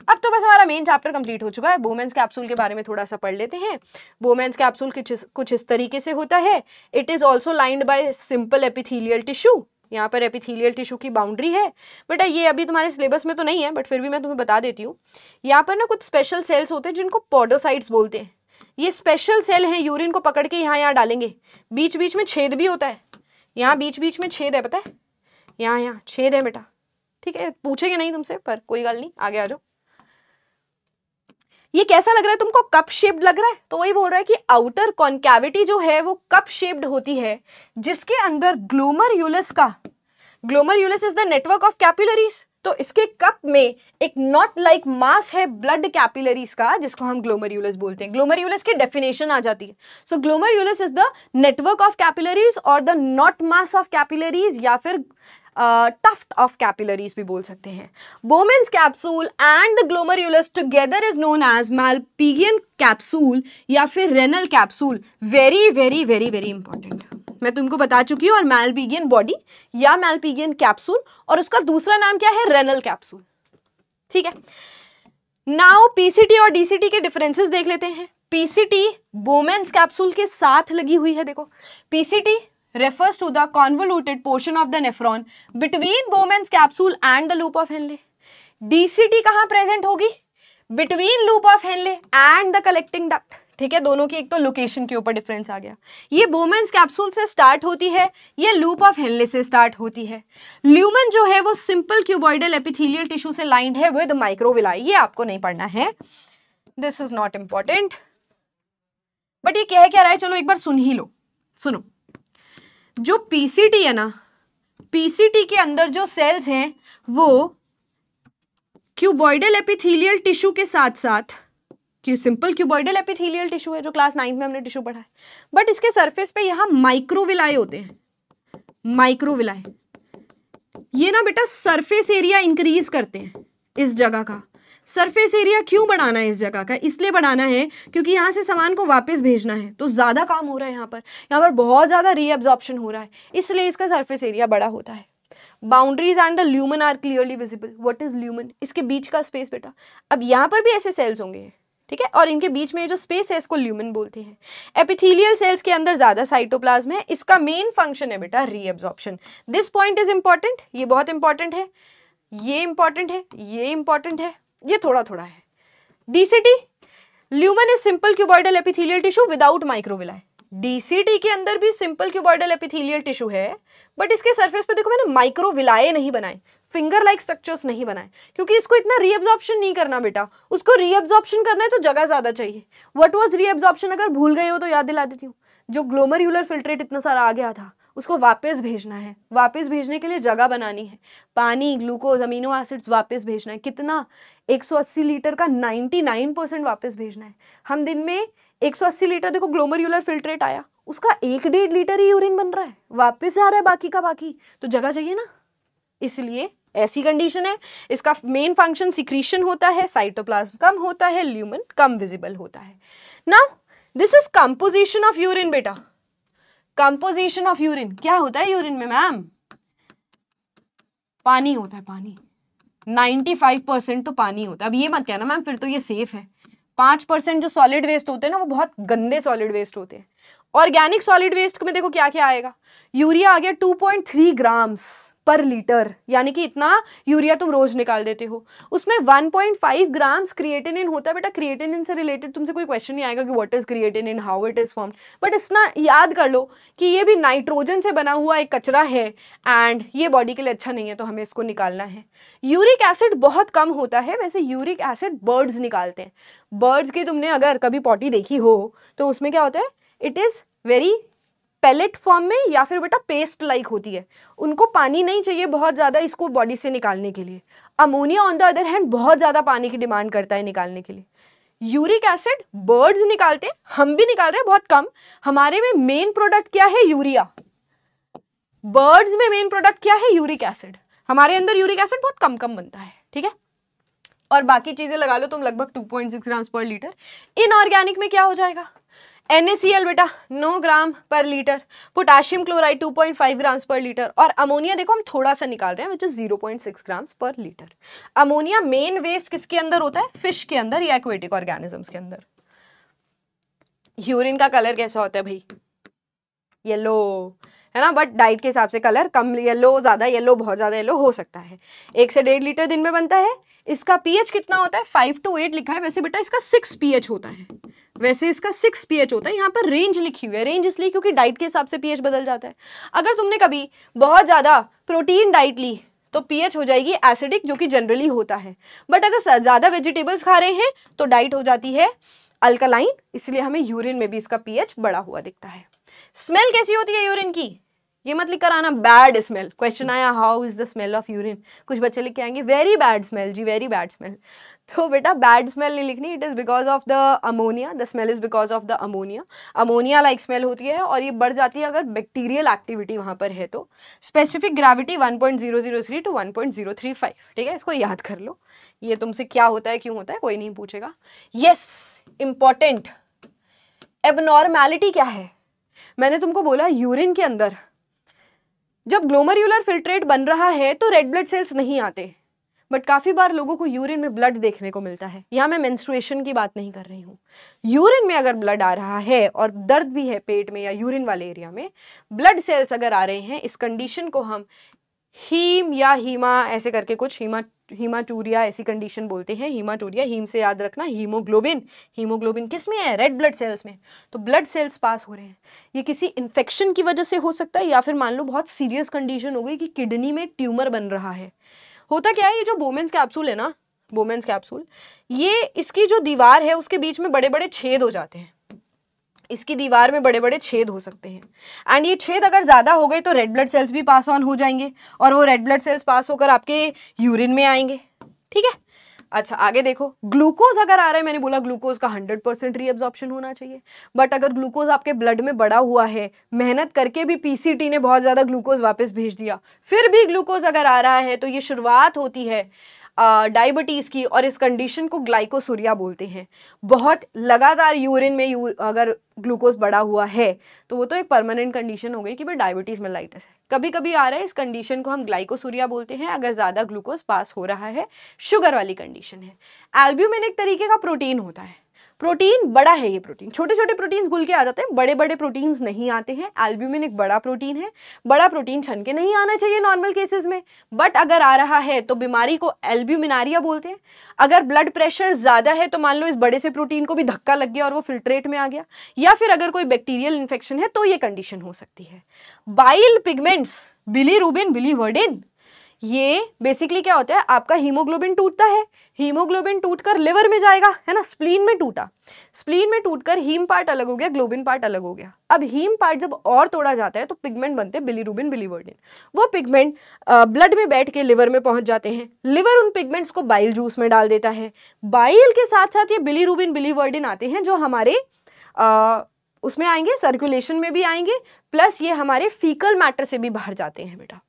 अब तो बस हमारा मेन चैप्टर कंप्लीट हो चुका है। बोमेन्स कैप्सूल के बारे में थोड़ा सा पढ़ लेते हैं। बोमेन्स कैप्सूल कुछ इस तरीके से होता है। It is also lined by simple epithelial tissue, यहाँ पर एपिथेलियल टिश्यू की बाउंड्री है। बेटा ये अभी तुम्हारे सिलेबस में तो नहीं है, बट फिर भी मैं तुम्हें बता देती हूँ। यहाँ पर ना कुछ स्पेशल सेल्स होते हैं जिनको पोडोसाइट्स बोलते हैं। ये स्पेशल सेल हैं, यूरिन को पकड़ के यहाँ डालेंगे। बीच बीच में छेद भी होता है, यहाँ बीच बीच में छेद है, पता है, यहाँ छेद है बेटा। ठीक है, पूछेंगे नहीं तुमसे, पर कोई गल नहीं, आगे आ जाओ। ये कैसा लग रहा है तुमको? कप शेप्ड लग रहा है? तो वही बोल रहा है कि आउटर कॉन्कैविटी जो है वो कप शेप्ड होती है, जिसके अंदर glomerulus is the network of capillaries. तो इसके कप में एक नॉट लाइक मास है ब्लड कैपिलरीज का, जिसको हम ग्लोमेरुलस बोलते हैं। ग्लोमेरुलस की डेफिनेशन आ जाती है। So glomerulus is the network of capillaries और the knot mass of capillaries, या फिर टफ्ट ऑफ कैपिलरीज भी बोल सकते हैं। Bowman's capsule and the glomerulus together is known as Malpighian capsule या फिर renal capsule. Very very very very important, मैं तुमको बता चुकी हूँ। और मैलपिगियन बॉडी या मैलपिगियन कैप्सूल, और उसका दूसरा नाम क्या है? Renal capsule. ठीक है, नाउ पीसीटी और डीसीटी के डिफरेंसेस देख लेते हैं। पीसीटी बोमेन्स कैप्सूल के साथ लगी हुई है। देखो, PCT refers to the convoluted portion of the nephron between Bowman's capsule and the loop of Henle. DCT कहाँ present होगी? Between loop of Henle and the collecting duct. ठीक है, दोनों की एक तो लोकेशन के ऊपर डिफरेंस आ गया। ये बोमेन्स कैप्सूल से स्टार्ट होती है, ये लूप ऑफ हेनले से स्टार्ट होती है। ल्यूमन जो है वो सिंपल क्यूबॉइडल एपिथेलियल टिश्यू से लाइंड है विद माइक्रोविलाई। ये आपको नहीं पढ़ना है, this is not important, but ये कह क्या रहा है, चलो एक बार सुन ही लो। सुनो, जो पीसीटी है ना, पीसीटी के अंदर जो सेल्स हैं वो क्यूबॉइडल एपिथेलियल टिश्यू के साथ साथ, सिंपल क्यूबॉइडल एपिथेलियल टिश्यू है जो क्लास 9 में हमने टिश्यू पढ़ा है, बट इसके सरफेस पे यहां माइक्रोविलाई होते हैं। माइक्रोविलाई ये ना बेटा सरफेस एरिया इंक्रीज करते हैं। इस जगह का सरफेस एरिया क्यों बढ़ाना है? इस जगह का इसलिए बढ़ाना है क्योंकि यहाँ से सामान को वापस भेजना है, तो ज्यादा काम हो रहा है। यहाँ पर बहुत ज्यादा रीअब्जॉर्प्शन हो रहा है, इसलिए इसका सरफेस एरिया बड़ा होता है। Boundaries and the lumen are clearly visible. What is lumen? इसके बीच का स्पेस बेटा। अब यहाँ पर भी ऐसे सेल्स होंगे, ठीक है, और इनके बीच में जो स्पेस है इसको ल्यूमन बोलते हैं। एपिथेलियल सेल्स के अंदर ज्यादा साइटोप्लाज्म है, इसका मेन फंक्शन है बेटा reabsorption. This point is important, ये बहुत इंपॉर्टेंट है, ये इंपॉर्टेंट है, ये इंपॉर्टेंट है, ये थोड़ा थोड़ा है। DCT, lumen is simple cuboidal epithelial tissue without microvilli. DCT के अंदर भी सिंपल क्यूबॉइडल एपिथेलियल टिश्यू है, बट इसके सरफेस पे देखो मैंने माइक्रोविलाई नहीं बनाए, फिंगर लाइक स्ट्रक्चर्स नहीं बनाए, क्योंकि इसको इतना रीअब्जॉर्प्शन नहीं करना बेटा। उसको रीअब्जॉर्प्शन करना है तो जगह ज्यादा चाहिए। What was reabsorption? अगर भूल गए हो तो याद दिला देती हूँ। जो ग्लोमेरुलर फिल्ट्रेट इतना सारा आ गया था उसको वापस भेजना है। वापस भेजने के लिए जगह बनानी है, पानी, ग्लूकोज, अमीनो एसिड्स वापस भेजना है। कितना? 180 लीटर का 99% वापस भेजना है। हम दिन में 180 लीटर, देखो ग्लोमेरुलर फिल्ट्रेट आया, उसका 1-1.5 लीटर ही यूरिन बन रहा है, वापस आ रहा है बाकी का बाकी, तो जगह चाहिए ना। इसलिए ऐसी कंडीशन है। इसका मेन फंक्शन सिक्रीशन होता है, साइटोप्लाज्म कम होता है, ल्यूमन कम विजिबल होता है। Now this is composition of urine बेटा। कंपोजिशन ऑफ यूरिन क्या होता है यूरिन में मैम? पानी होता है, पानी। 95% तो पानी होता है। अब ये मत कहना मैम फिर तो ये सेफ है। 5% जो सॉलिड वेस्ट होते हैं ना वो बहुत गंदे सॉलिड वेस्ट होते हैं। ऑर्गेनिक सॉलिड वेस्ट में देखो क्या क्या आएगा। यूरिया आ गया 2.3 ग्राम्स पर लीटर, यानी कि इतना यूरिया तुम रोज निकाल देते हो। उसमें 1.5 ग्राम्स क्रिएटिनिन होता है बेटा। क्रिएटिनिन से रिलेटेड तुमसे कोई क्वेश्चन नहीं आएगा कि what is creatinine, how it is formed, but इतना याद कर लो कि ये भी नाइट्रोजन से बना हुआ एक कचरा है एंड ये बॉडी के लिए अच्छा नहीं है, तो हमें इसको निकालना है। यूरिक एसिड बहुत कम होता है। वैसे यूरिक एसिड बर्ड्स निकालते हैं। बर्ड्स की तुमने अगर कभी पॉटी देखी हो तो उसमें क्या होता है, it is very pellet form में या फिर बेटा पेस्ट लाइक होती है। उनको पानी नहीं चाहिए बहुत ज़्यादा इसको बॉडी से निकालने के लिए। Ammonia on the other hand बहुत ज़्यादा पानी की डिमांड करता है निकालने के लिए। यूरिक एसिड बर्ड्स निकालते हैं, हम भी निकाल रहे हैं बहुत कम। हमारे में मेन प्रोडक्ट क्या है? यूरिया। बर्ड्स में मेन प्रोडक्ट क्या है? Uric acid. हमारे अंदर यूरिक एसिड बहुत कम कम बनता है, ठीक है। और बाकी चीजें लगा लो तुम लगभग 2.6 ग्राम्स पर लीटर। इनऑर्गेनिक में क्या हो जाएगा? NaCl बेटा 9 ग्राम पर लीटर, पोटेशियम क्लोराइड 2.5 ग्राम्स पर लीटर, और अमोनिया देखो हम थोड़ा सा निकाल रहे हैं विच इज 0.6 ग्राम्स पर लीटर। अमोनिया मेन वेस्ट किसके अंदर होता है? फिश के अंदर या एक्वेटिक ऑर्गेनिजम्स के अंदर। यूरिन का कलर कैसा होता है भाई? येलो। है ना, बट डाइट के हिसाब से कलर कम येलो, ज़्यादा येलो, बहुत ज़्यादा येलो हो सकता है। 1 से 1.5 लीटर दिन में बनता है। इसका पीएच कितना होता है, 5 to 8 लिखा है, वैसे बेटा इसका 6 पीएच होता है, वैसे इसका 6 पीएच होता है। यहाँ पर रेंज लिखी हुई है, रेंज इसलिए क्योंकि डाइट के हिसाब से पीएच बदल जाता है। अगर तुमने कभी बहुत ज़्यादा प्रोटीन डाइट ली तो पीएच हो जाएगी एसिडिक, जो कि जनरली होता है, बट अगर ज़्यादा वेजिटेबल्स खा रहे हैं तो डाइट हो जाती है अल्कलाइन, इसलिए हमें यूरिन में भी इसका पीएच बढ़ा हुआ दिखता है। स्मेल कैसी होती है यूरिन की, ये मत लिख कर आना बैड स्मेल। क्वेश्चन आया how is the smell of urine, कुछ बच्चे लिख के आएंगे वेरी बैड स्मेल जी, वेरी बैड स्मेल। तो बेटा बैड स्मेल नहीं लिखनी, it is because of the ammonia, the smell is because of the ammonia. Ammonia like smell होती है और ये बढ़ जाती है अगर बैक्टीरियल एक्टिविटी वहां पर है तो। स्पेसिफिक ग्रेविटी 1.003 to 1.035, ठीक है, इसको याद कर लो। ये तुमसे क्या होता है, क्यों होता है, कोई नहीं पूछेगा। यस, इंपॉर्टेंट, एबनॉर्मैलिटी क्या है, मैंने तुमको बोला यूरिन के अंदर जब ग्लोमेरुलर फिल्ट्रेट बन रहा है तो रेड ब्लड सेल्स नहीं आते, बट काफी बार लोगों को यूरिन में ब्लड देखने को मिलता है। यहाँ मैं मेंस्ट्रुएशन की बात नहीं कर रही हूँ, यूरिन में अगर ब्लड आ रहा है और दर्द भी है पेट में या यूरिन वाले एरिया में, ब्लड सेल्स अगर आ रहे हैं, इस कंडीशन को हम हीम या हीमा ऐसे करके कुछ, हीमाटूरिया ऐसी कंडीशन बोलते हैं। हीमाटूरिया, हीम से याद रखना हीमोग्लोबिन, हीमोग्लोबिन किस में है, रेड ब्लड सेल्स में। तो ब्लड सेल्स पास हो रहे हैं, ये किसी इन्फेक्शन की वजह से हो सकता है, या फिर मान लो बहुत सीरियस कंडीशन हो गई कि किडनी में ट्यूमर बन रहा है। होता क्या है, ये जो बोमेंस कैप्सूल है ना, बोमेंस कैप्सूल, ये इसकी जो दीवार है उसके बीच में बड़े बड़े छेद हो जाते हैं, इसकी दीवार में बड़े बड़े छेद हो सकते हैं, एंड ये छेद अगर ज़्यादा हो गए तो रेड ब्लड सेल्स भी पास ऑन हो जाएंगे, और वो रेड ब्लड सेल्स पास होकर आपके यूरिन में आएंगे, ठीक है। अच्छा आगे देखो, ग्लूकोज अगर आ रहा है, मैंने बोला ग्लूकोज का 100% रीअब्जॉर्प्शन होना चाहिए, बट अगर ग्लूकोज आपके ब्लड में बढ़ा हुआ है, मेहनत करके भी पीसीटी ने बहुत ज़्यादा ग्लूकोज वापस भेज दिया, फिर भी ग्लूकोज अगर आ रहा है, तो ये शुरुआत होती है डायबिटीज़ की, और इस कंडीशन को ग्लाइकोसूरिया बोलते हैं। बहुत लगातार यूरिन में अगर ग्लूकोज बढ़ा हुआ है तो वो तो एक परमानेंट कंडीशन हो गई कि भाई डायबिटीज़ मेलाइटस है। कभी कभी आ रहा है, इस कंडीशन को हम ग्लाइकोसूरिया बोलते हैं अगर ज़्यादा ग्लूकोज पास हो रहा है, शुगर वाली कंडीशन है। एल्ब्यूमिन एक तरीके का प्रोटीन होता है, प्रोटीन बड़ा है, ये प्रोटीन, छोटे छोटे प्रोटीन्स घुल के आ जाते हैं, बड़े बड़े प्रोटीन्स नहीं आते हैं। एल्ब्यूमिन एक बड़ा प्रोटीन है, बड़ा प्रोटीन छन के नहीं आना चाहिए नॉर्मल केसेस में, बट अगर आ रहा है तो बीमारी को एल्ब्यूमिनारिया बोलते हैं। अगर ब्लड प्रेशर ज्यादा है तो मान लो इस बड़े से प्रोटीन को भी धक्का लग गया और वो फिल्ट्रेट में आ गया, या फिर अगर कोई बैक्टीरियल इन्फेक्शन है तो ये कंडीशन हो सकती है। बाइल पिगमेंट्स, बिलीरुबिन, बिलीवर्डिन, ये बेसिकली क्या होता है, आपका हीमोग्लोबिन टूटता है, हीमोग्लोबिन टूटकर लिवर में जाएगा, है ना, स्प्लीन में टूटा, स्प्लीन में टूटकर हीम पार्ट अलग हो गया, ग्लोबिन पार्ट अलग हो गया। अब हीम पार्ट जब और तोड़ा जाता है तो पिगमेंट बनते हैं बिलीरुबिन, बिलीवर्डिन, वो पिगमेंट ब्लड में बैठ के लिवर में पहुंच जाते हैं, लिवर उन पिगमेंट्स को बाइल जूस में डाल देता है, बाइल के साथ साथ ये बिलीरुबिन, बिलीवर्डिन आते हैं जो हमारे उसमें आएंगे, सर्कुलेशन में भी आएंगे, प्लस ये हमारे फीकल मैटर से भी बाहर जाते हैं बेटा।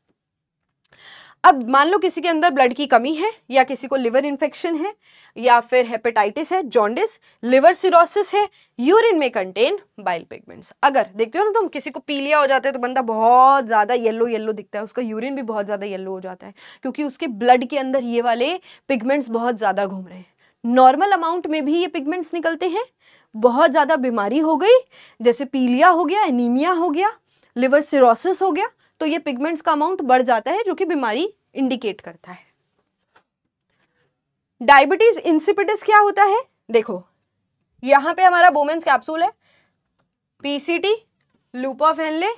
अब मान लो किसी के अंदर ब्लड की कमी है, या किसी को लिवर इन्फेक्शन है, या फिर हेपेटाइटिस है, जॉन्डिस, लिवर सिरोसिस है, यूरिन में कंटेन बाइल पिगमेंट्स। अगर देखते हो ना तुम, किसी को पीलिया हो जाता है तो बंदा बहुत ज़्यादा येलो येलो दिखता है, उसका यूरिन भी बहुत ज़्यादा येलो हो जाता है, क्योंकि उसके ब्लड के अंदर ये वाले पिगमेंट्स बहुत ज़्यादा घूम रहे हैं। नॉर्मल अमाउंट में भी ये पिगमेंट्स निकलते हैं, बहुत ज़्यादा बीमारी हो गई, जैसे पीलिया हो गया, एनीमिया हो गया, लिवर सिरोसिस हो गया, तो ये पिगमेंट्स का अमाउंट बढ़ जाता है, जो कि बीमारी इंडिकेट करता है। डायबिटीज इंसिपिडिस क्या होता है, देखो यहां पे हमारा बोमेंस कैप्सूल है, PCT, loop of Henle,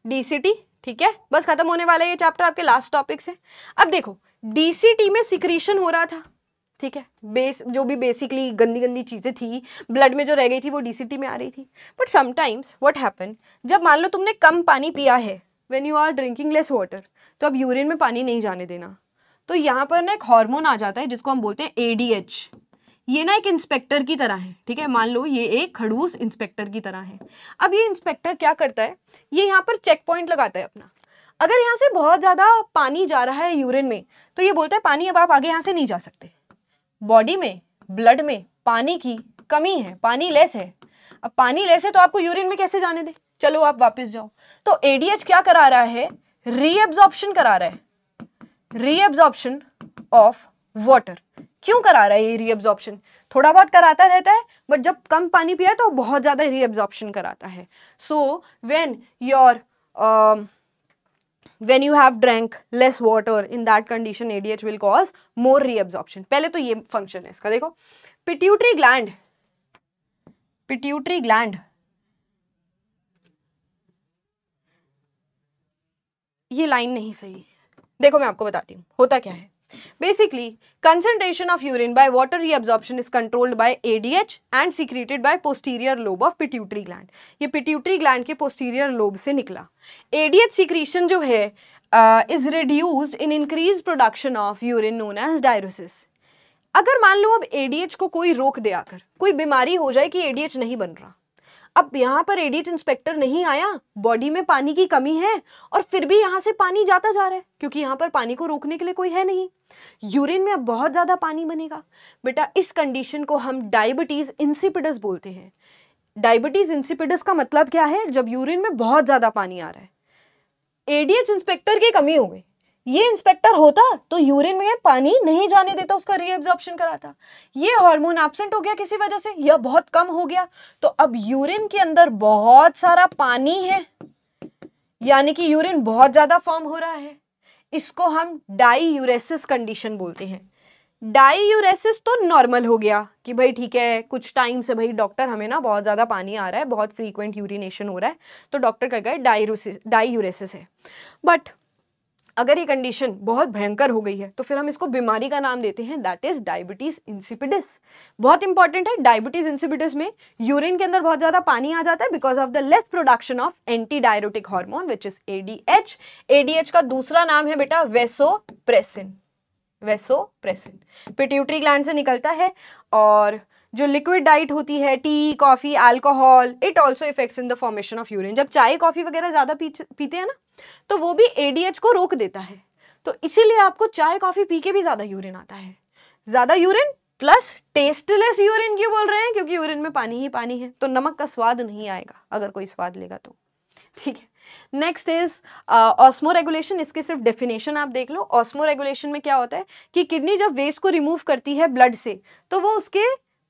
DCT, ठीक है, बस खत्म होने वाला है ये चैप्टर, आपके लास्ट टॉपिक्स है। अब देखो डीसीटी में सिक्रीशन हो रहा था, ठीक है, बेस जो भी बेसिकली गंदी गंदी चीजें थी ब्लड में जो रह गई थी वो डीसीटी में आ रही थी, बट समटाइम्स व्हाट हैपन, जब मान लो तुमने कम पानी पिया है, when you are drinking less water, तो अब यूरिन में पानी नहीं जाने देना, तो यहाँ पर ना एक हार्मोन आ जाता है जिसको हम बोलते हैं एडीएच। ये ना एक इंस्पेक्टर की तरह है, ठीक है, मान लो ये एक खड़ूस इंस्पेक्टर की तरह है। अब ये इंस्पेक्टर क्या करता है, ये यहाँ पर चेक पॉइंट लगाता है अपना, अगर यहाँ से बहुत ज़्यादा पानी जा रहा है यूरिन में तो ये बोलता है पानी अब आप आगे यहाँ से नहीं जा सकते, बॉडी में ब्लड में पानी की कमी है, पानी लेस है, अब पानी लेस है तो आपको यूरिन में कैसे जाने दे, चलो आप वापस जाओ। तो एडीएच क्या करा रहा है, रीअब्जॉर्प्शन करा रहा है, रीअब्जॉर्प्शन ऑफ वाटर। क्यों करा रहा है ये रीअब्जॉर्प्शन, थोड़ा बहुत कराता रहता है, बट जब कम पानी पिया तो बहुत ज्यादा रीअब्जॉर्प्शन कराता है। So when your when you have drank less water, in that condition ADH will cause more reabsorption. पहले तो ये फंक्शन है इसका, देखो पिट्यूटरी ग्लैंड ये लाइन नहीं सही, देखो मैं आपको बताती हूँ होता क्या है. Basically, concentration of urine by water reabsorption is controlled by ADH and secreted by posterior lobe of pituitary gland. ये pituitary gland के posterior lobe से निकला. ADH secretion जो है is reduced in increased production of urine known as diuresis. अगर मान लो अब ADH को कोई रोक दे, आकर कोई बीमारी हो जाए कि ADH नहीं बन रहा, अब यहाँ पर ADH इंस्पेक्टर नहीं आया, बॉडी में पानी की कमी है और फिर भी यहाँ से पानी जाता जा रहा है क्योंकि यहाँ पर पानी को रोकने के लिए कोई है नहीं, यूरिन में अब बहुत ज्यादा पानी बनेगा. बेटा इस कंडीशन को हम डायबिटीज इंसिपिडस बोलते हैं. डायबिटीज इंसिपिडस का मतलब क्या है? जब यूरिन में बहुत ज्यादा पानी आ रहा है, ADH इंस्पेक्टर की कमी हो गई. ये इंस्पेक्टर होता तो यूरिन में पानी नहीं जाने देता, उसका रीएब्जॉर्प्शन कराता. ये हार्मोन एब्सेंट हो गया किसी वजह से या बहुत कम हो गया, तो अब यूरिन के अंदर बहुत सारा पानी है, यानी कि यूरिन बहुत ज्यादा फॉर्म हो रहा है. इसको हम डाईयूरेसिस कंडीशन बोलते हैं. डाईयूरेसिस तो नॉर्मल हो गया कि भाई ठीक है, कुछ टाइम से भाई डॉक्टर हमें ना बहुत ज़्यादा पानी आ रहा है, बहुत फ्रीक्वेंट यूरिनेशन हो रहा है, तो डॉक्टर कह गए डाईयूरेसिस है. बट अगर ये कंडीशन बहुत भयंकर हो गई है तो फिर हम इसको बीमारी का नाम देते हैं, दैट इज डायबिटीज इंसिपिडस. बहुत इंपॉर्टेंट है. डायबिटीज इंसिपिडस में यूरिन के अंदर बहुत ज्यादा पानी आ जाता है because of the less production of anti diuretic hormone which is ADH. ADH का दूसरा नाम है बेटा वेसोप्रेसिन. पिट्यूटरी ग्लैंड से निकलता है और जो लिक्विड डाइट होती है, T, coffee, alcohol, it also effects in the formation of urine. जब चाय कॉफी वगैरह ज्यादा पीते हैं ना, तो वो भी ADH को रोक देता है. तो इसीलिए आपको चाय कॉफी पी के भी ज्यादा यूरिन आता है. ज्यादा यूरिन प्लस टेस्टलेस यूरिन क्यों बोल रहे हैं? क्योंकि यूरिन में पानी ही पानी है, तो नमक का स्वाद नहीं आएगा अगर कोई स्वाद लेगा तो. ठीक है. Next is osmo regulation. इसकी सिर्फ डेफिनेशन आप देख लो. ऑस्मो रेगुलेशन में क्या होता है कि किडनी जब वेस्ट को रिमूव करती है ब्लड से, तो वो उसके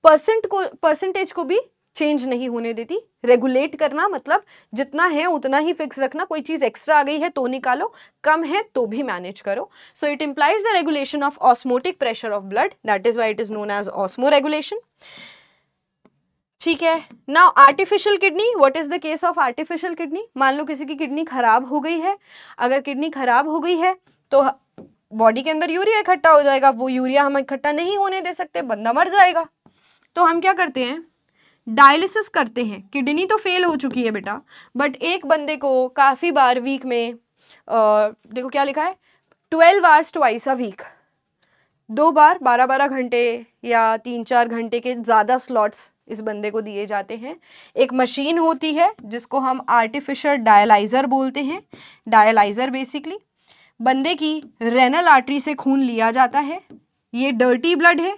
परसेंटेज को भी चेंज नहीं होने देती. रेगुलेट करना मतलब जितना है उतना ही फिक्स रखना. कोई चीज एक्स्ट्रा आ गई है तो निकालो, कम है तो भी मैनेज करो. So it implies the regulation of osmotic pressure of blood, that is why it is known as osmoregulation. ठीक है. Now artificial kidney. What is the case of artificial kidney? मान लो किसी की किडनी खराब हो गई है. अगर किडनी खराब हो गई है तो बॉडी के अंदर यूरिया इकट्ठा हो जाएगा. वो यूरिया हम इकट्ठा नहीं होने दे सकते, बंदा मर जाएगा. तो हम क्या करते हैं? डायलिसिस करते हैं. किडनी तो फेल हो चुकी है बेटा, बट एक बंदे को काफ़ी बार वीक में देखो क्या लिखा है, 12 आवर्स ट्वाइस अ वीक, 2 बार 12-12 घंटे या 3-4 घंटे के ज़्यादा स्लॉट्स इस बंदे को दिए जाते हैं. एक मशीन होती है जिसको हम आर्टिफिशियल डायलाइज़र बोलते हैं. डायलाइज़र बेसिकली बंदे की रेनल आर्टरी से खून लिया जाता है. ये डर्टी ब्लड है,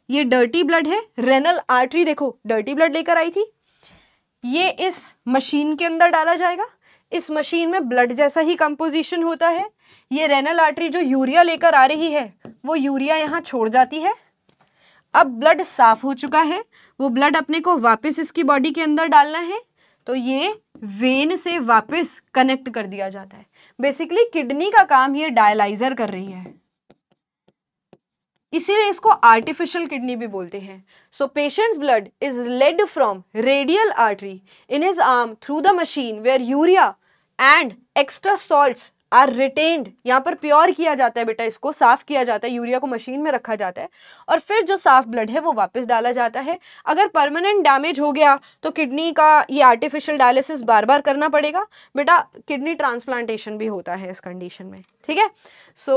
ये डर्टी ब्लड है. रेनल आर्टरी देखो डर्टी ब्लड लेकर आई थी, ये इस मशीन के अंदर डाला जाएगा. इस मशीन में ब्लड जैसा ही कंपोजिशन होता है. ये रेनल आर्टरी जो यूरिया लेकर आ रही है वो यूरिया यहाँ छोड़ जाती है. अब ब्लड साफ हो चुका है, वो ब्लड अपने को वापस इसकी बॉडी के अंदर डालना है, तो ये वेन से वापस कनेक्ट कर दिया जाता है. बेसिकली किडनी का काम ये डायलाइजर कर रही है, इसीलिए इसको आर्टिफिशियल किडनी भी बोलते हैं. So patient's blood is led from radial artery in his arm through the machine where urea and extra salts are retained. यहाँ पर प्योर किया जाता है बेटा, इसको साफ किया जाता है, यूरिया को मशीन में रखा जाता है और फिर जो साफ ब्लड है वो वापस डाला जाता है. अगर परमानेंट डैमेज हो गया तो किडनी का ये आर्टिफिशियल डायलिसिस बार बार करना पड़ेगा. बेटा किडनी ट्रांसप्लांटेशन भी होता है इस कंडीशन में. ठीक है. सो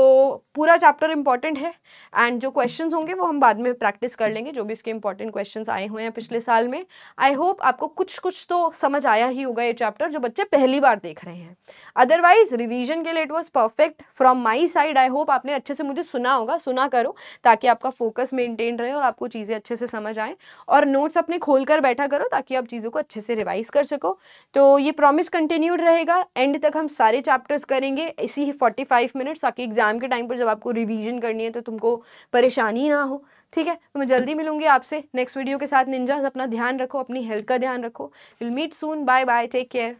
पूरा चैप्टर इंपॉर्टेंट है एंड जो क्वेश्चंस होंगे वो हम बाद में प्रैक्टिस कर लेंगे, जो भी इसके इंपॉर्टेंट क्वेश्चंस आए हुए हैं पिछले साल में. आई होप आपको कुछ कुछ तो समझ आया ही होगा ये चैप्टर, जो बच्चे पहली बार देख रहे हैं. अदरवाइज रिवीजन के लिए it was perfect from my side. I hope आपने अच्छे से मुझे सुना होगा. सुना करो ताकि आपका फोकस मेंटेन रहे और आपको चीज़ें अच्छे से समझ आएँ. और नोट्स अपने खोल कर बैठा करो ताकि आप चीज़ों को अच्छे से रिवाइज कर सको. तो ये प्रॉमिस कंटिन्यूड रहेगा, एंड तक हम सारे चैप्टर्स करेंगे इसी 45 मिनट्स, ताकि एग्जाम के टाइम पर जब आपको रिवीजन करनी है तो तुमको परेशानी ना हो. ठीक है. तो मैं जल्दी मिलूंगी आपसे नेक्स्ट वीडियो के साथ. निंजास अपना ध्यान रखो, अपनी हेल्थ का ध्यान रखो. Will meet soon. Bye bye. Take care.